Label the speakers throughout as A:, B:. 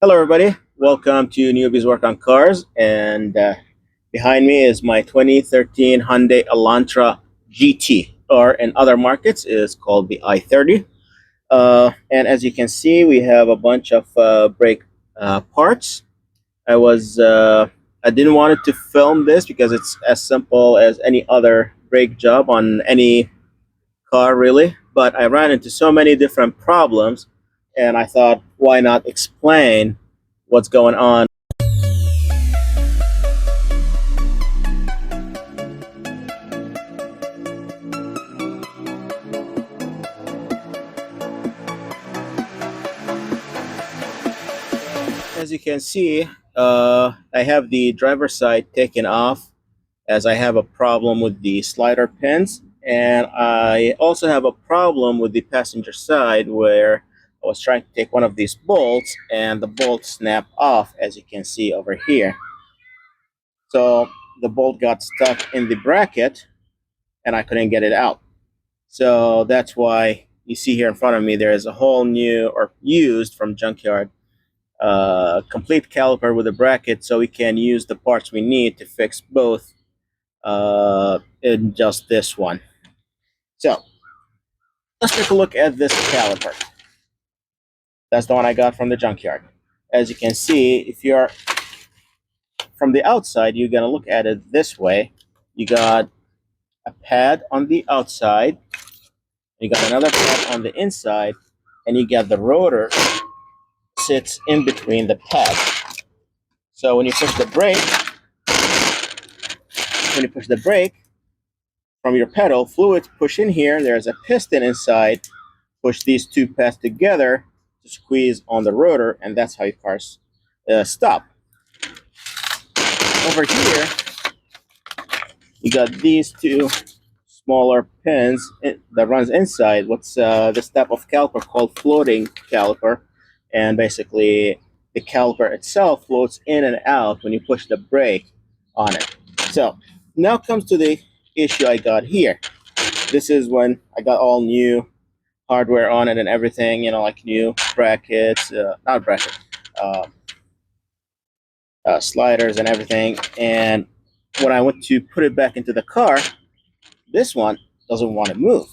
A: Hello, everybody. Welcome to Newbies Work on Cars. And behind me is my 2013 Hyundai Elantra GT, or in other markets is called the i30. And as you can see, we have a bunch of brake parts. I didn't want it to film this because it's as simple as any other brake job on any car, really. But I ran into so many different problems, and I thought, why not explain what's going on? As you can see, I have the driver's side taken off as I have a problem with the slider pins, and I also have a problem with the passenger side where I was trying to take one of these bolts and the bolt snapped off, as you can see over here. So the bolt got stuck in the bracket and I couldn't get it out. So that's why you see here in front of me there is a whole new or used from junkyard complete caliper with a bracket, so we can use the parts we need to fix both in just this one. So let's take a look at this caliper. That's the one I got from the junkyard. As you can see, if you're from the outside, you're gonna look at it this way. You got a pad on the outside, you got another pad on the inside, and you got the rotor sits in between the pad. So when you push the brake, from your pedal, fluid push in here. There's a piston inside. Push these two pads together to squeeze on the rotor, and that's how your cars stop. Over here, you got these two smaller pins that runs inside. What's this type of caliper called floating caliper, and basically the caliper itself floats in and out when you push the brake on it. So now comes to the issue I got here. This is when I got all new hardware on it and everything, like new brackets, not brackets, uh, sliders and everything. And when I went to put it back into the car, this one doesn't want to move.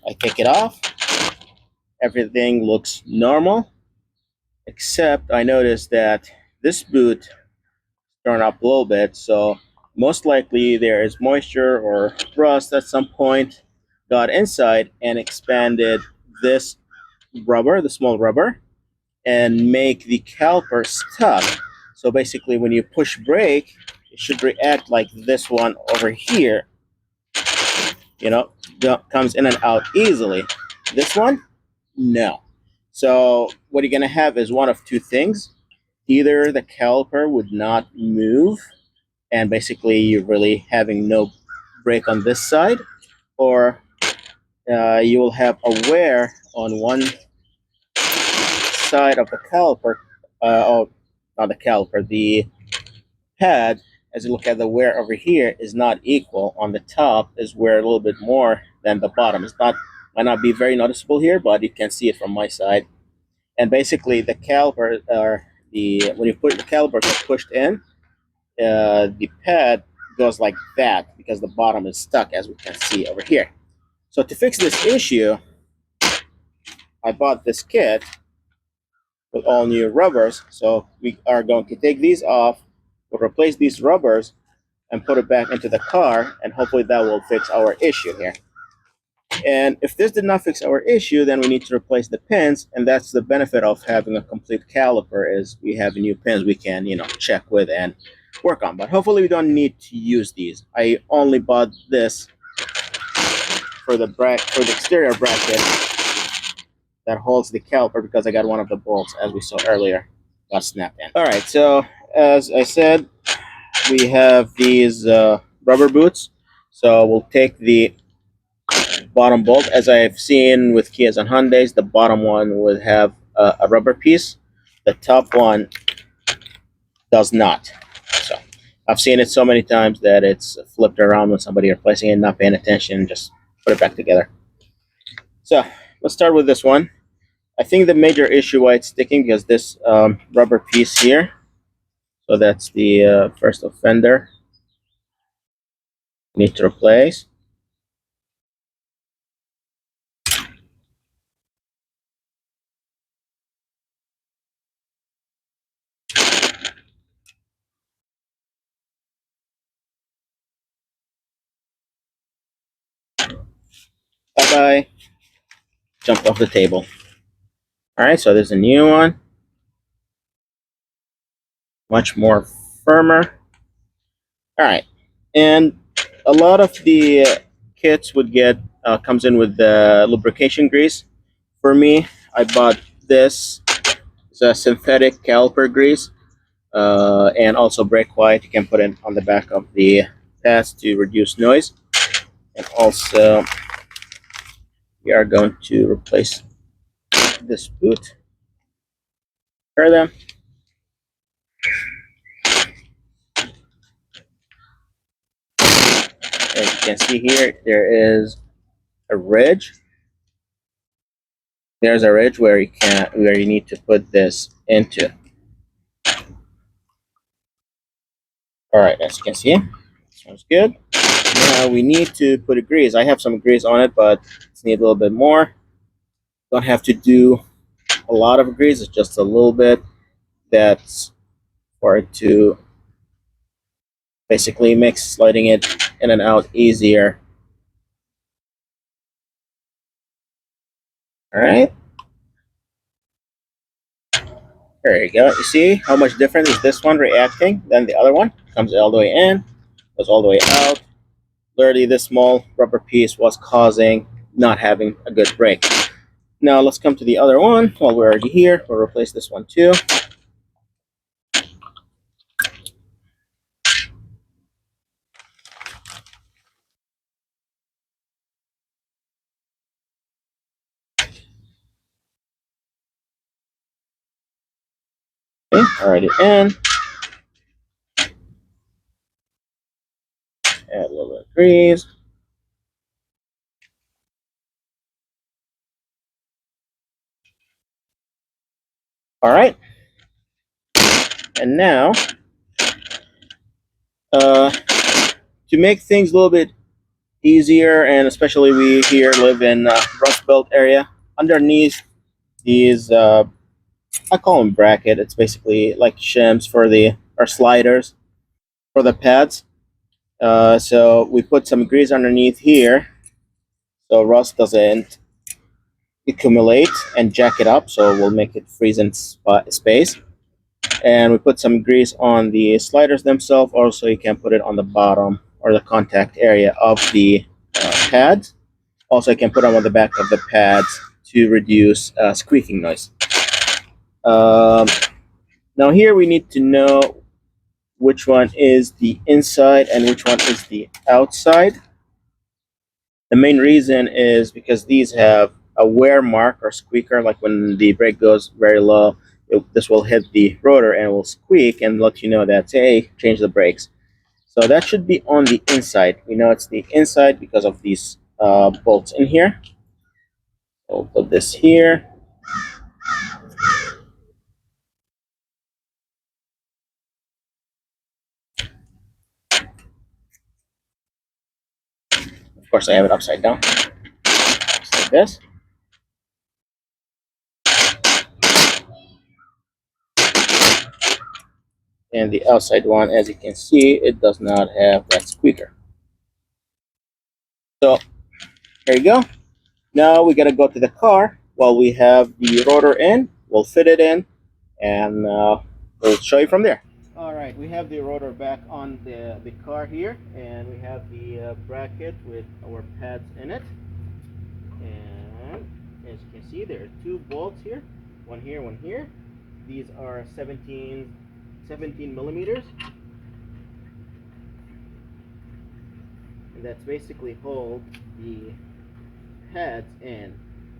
A: I take it off, everything looks normal, except I noticed that this boot turned up a little bit, so most likely there is moisture or rust at some point got inside and expanded this rubber, the small rubber, and make the caliper stuck. So basically when you push brake, it should react like this one over here, comes in and out easily. This one, no. So what you're gonna have is one of two things. Either the caliper would not move and basically you're really having no brake on this side, or you will have a wear on one side of the caliper, oh, not the caliper, the pad. As you look at the wear over here is not equal. On the top is wear a little bit more than the bottom. It's not might not be very noticeable here, but you can see it from my side. And basically the caliper, or the when you put the caliper gets pushed in, the pad goes like that because the bottom is stuck, as we can see over here. So to fix this issue, I bought this kit with all new rubbers. So we are going to take these off, we'll replace these rubbers, and put it back into the car, and hopefully that will fix our issue here. And if this did not fix our issue, then we need to replace the pins, and that's the benefit of having a complete caliper is we have new pins we can, check with and work on. But hopefully we don't need to use these. I only bought this for the exterior bracket that holds the caliper because I got one of the bolts, as we saw earlier, got snapped in. All right, so as I said, we have these rubber boots. So we'll take the bottom bolt. As I've seen with Kias and Hyundais, the bottom one would have a rubber piece. The top one does not. So I've seen it so many times that it's flipped around when somebody replacing it, not paying attention, just put it back together. So let's start with this one. I think the major issue why it's sticking because this rubber piece here. So that's the first offender. Need to replace. Bye bye. Jumped off the table. All right, so there's a new one. Much more firmer. All right, and a lot of the kits would get comes in with the lubrication grease. For me, I bought this. It's a synthetic caliper grease, and also brake white. You can put it on the back of the pads to reduce noise. And also, we are going to replace this boot. Pair them. As you can see here, there is a ridge. There's a ridge where you need to put this into. All right, as you can see, sounds good. Now we need to put a grease. I have some grease on it, but it's need a little bit more. Don't have to do a lot of grease. It's just a little bit. That's for it to basically make sliding it in and out easier. All right. There you go. You see how much different is this one reacting than the other one? Comes all the way in, goes all the way out. Literally, this small rubber piece was causing not having a good brake. Now let's come to the other one. While we're already here, we'll replace this one too. Okay, already in. Add a little bit of grease. All right. And now, to make things a little bit easier, and especially we here live in Rust Belt area, underneath these, I call them bracket. It's basically like shims for the or sliders for the pads. So we put some grease underneath here, so rust doesn't accumulate and jack it up. So we'll make it freeze in space. And we put some grease on the sliders themselves. Also, you can put it on the bottom or the contact area of the pads. Also, you can put them on the back of the pads to reduce squeaking noise. Um, Now here we need to know which one is the inside and which one is the outside. The main reason is because these have a wear mark or squeaker, like when the brake goes very low, this will hit the rotor and will squeak and let you know that, hey, change the brakes. So that should be on the inside. We know it's the inside because of these bolts in here. We'll put this here. Of course, I have it upside down, just like this. And the outside one, as you can see, it does not have that squeaker. So there you go. Now we gotta go to the car while we have the rotor in. We'll fit it in, and we'll show you from there. All right, we have the rotor back on the car here, and we have the bracket with our pads in it. And as you can see, there are two bolts here, one here, one here. These are 17 millimeters, and that's basically hold the pads in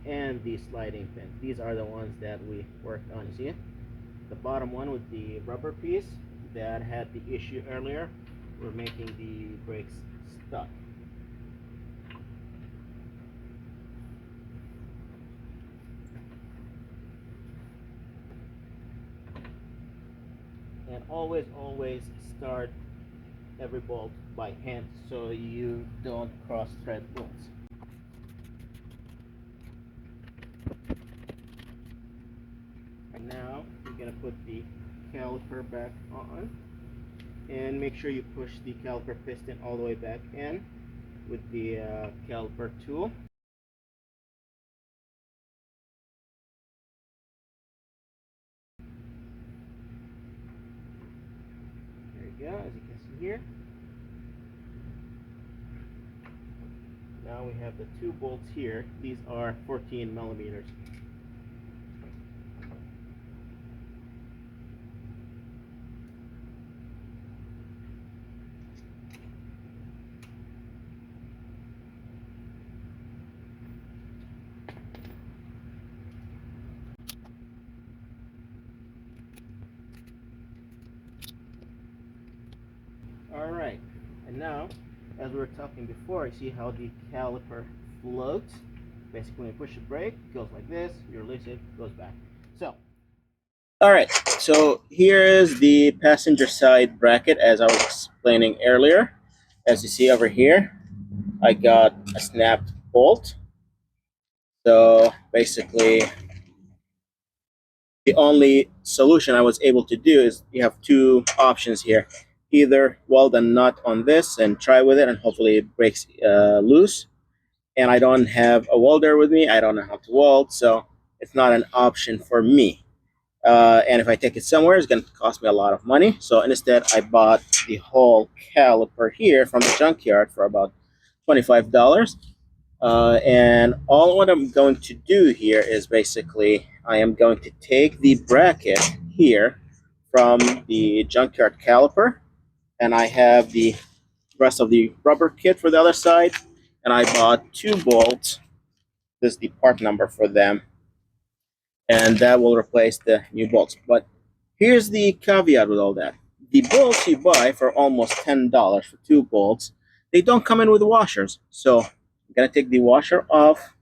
A: and the sliding pin. These are the ones that we worked on. You see it? The bottom one with the rubber piece that had the issue earlier. We're making the brakes stuck. And always start every bolt by hand so you don't cross thread bolts. And now you're gonna put the caliper back on and make sure you push the caliper piston all the way back in with the caliper tool. There you go, as you can see here. Now we have the two bolts here. These are 14 millimeters. Alright, and now, as we were talking before, you see how the caliper floats. Basically, when you push the brake, it goes like this, you release it, it goes back. So, alright, so here is the passenger side bracket as I was explaining earlier. As you see over here, I got a snapped bolt. So basically, the only solution I was able to do is you have two options here. Either weld a nut on this and try with it and hopefully it breaks loose. And I don't have a welder with me. I don't know how to weld, so it's not an option for me. And if I take it somewhere, it's going to cost me a lot of money. So instead, I bought the whole caliper here from the junkyard for about $25. And all what I'm going to do here is basically I am going to take the bracket here from the junkyard caliper, and I have the rest of the rubber kit for the other side, and I bought two bolts. This is the part number for them, and that will replace the new bolts. But here's the caveat with all that. The bolts you buy for almost $10 for two bolts, they don't come in with washers. So I'm going to take the washer off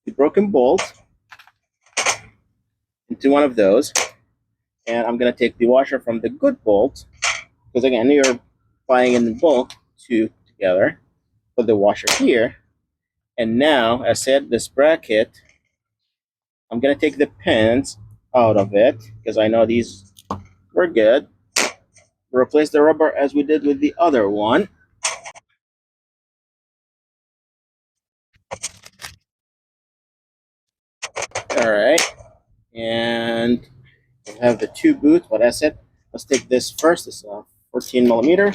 A: the broken bolt into one of those, and I'm going to take the washer from the good bolt, because again, you're buying in bulk two together, put the washer here, and now, as I said, this bracket, I'm going to take the pins out of it, because I know these were good. Replace the rubber as we did with the other one. All right, and we have the two boots. What I said, let's take this first. This is a 14 millimeter.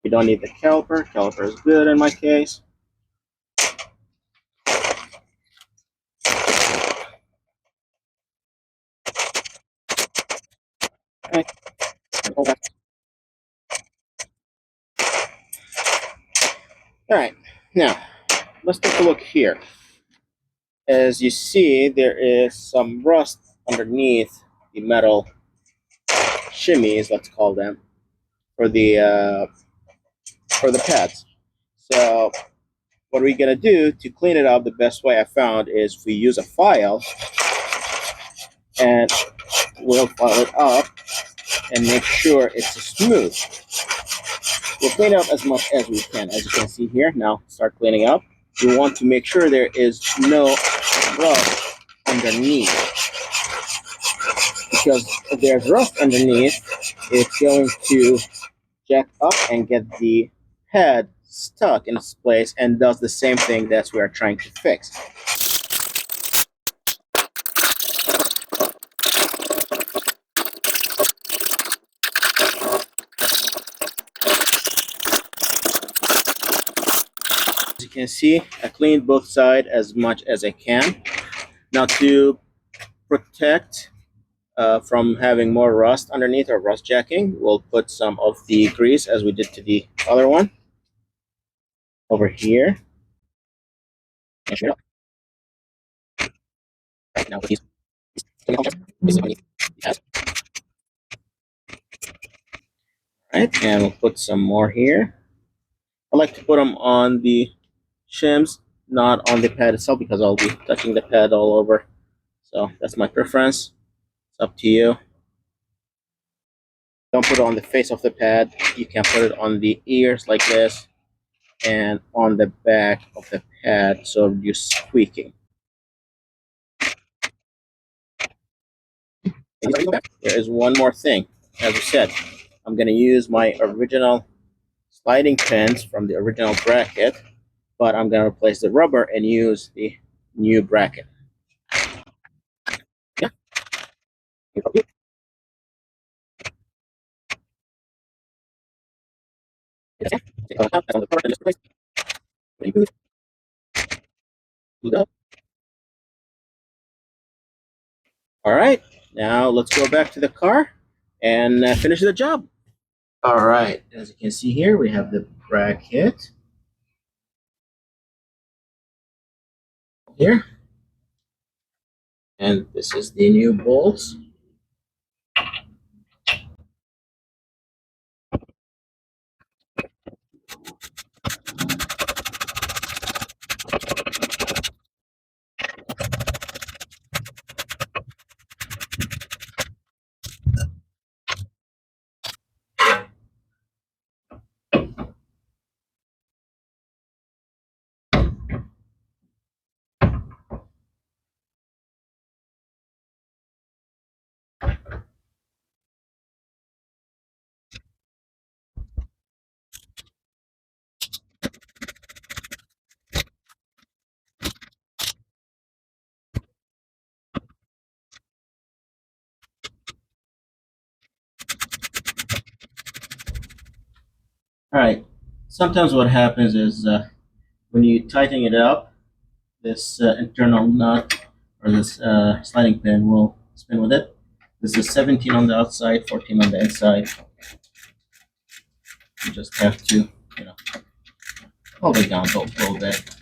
A: You don't need the caliper. Caliper is good in my case. Okay. All right, now let's take a look here. As you see, there is some rust underneath the metal shimmies, let's call them, for the pads. So what we're gonna do to clean it up, the best way I found is we use a file and we'll file it up and make sure it's smooth. We'll clean it up as much as we can. As you can see here, now start cleaning up. You want to make sure there is no rust underneath, because if there's rust underneath, it's going to jack up and get the pad stuck in its place and does the same thing that we are trying to fix. As you can see, I cleaned both sides as much as I can. Now to protect from having more rust underneath or rust jacking, we'll put some of the grease as we did to the other one over here. Right now, these right, and we'll put some more here. I like to put them on the shims not on the pad itself because I'll be touching the pad all over. So that's my preference. It's up to you. Don't put it on the face of the pad. You can put it on the ears like this and on the back of the pad so you're squeaking. There is one more thing. As I said, I'm going to use my original sliding pins from the original bracket, but I'm going to replace the rubber and use the new bracket. Yeah. All right, now let's go back to the car and finish the job. All right, as you can see here, we have the bracket here, and this is the new bolts. All right, sometimes what happens is when you tighten it up, this internal nut or this sliding pin will spin with it. This is 17 on the outside, 14 on the inside. You just have to, hold it down a little bit.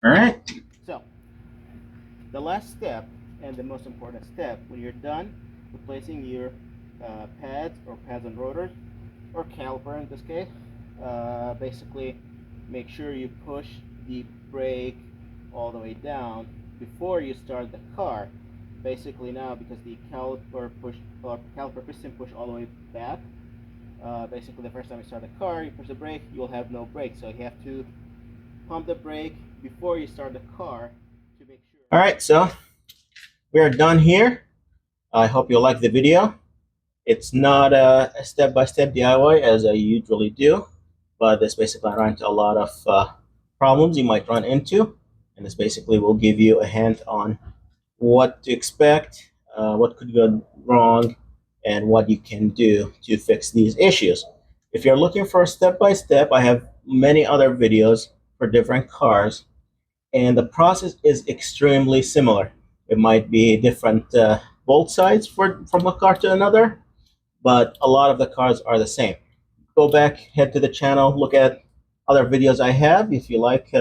A: All right. So the last step and the most important step when you're done replacing your pads or pads and rotors or caliper in this case, basically make sure you push the brake all the way down before you start the car. Basically now because the caliper piston push all the way back, basically the first time you start the car you push the brake, you'll have no brake, so you have to pump the brake before you start the car to make sure. All right, so we are done here. I hope you like the video. It's not a step-by-step DIY as I usually do, but this basically run into a lot of problems you might run into, and this basically will give you a hint on what to expect, what could go wrong, and what you can do to fix these issues. If you're looking for a step-by-step, I have many other videos for different cars, and the process is extremely similar. It might be different bolt sides from one car to another, but a lot of the cars are the same. Go back, head to the channel, look at other videos I have. If you like,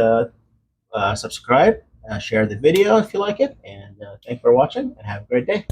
A: subscribe, share the video if you like it, and thanks for watching, and have a great day.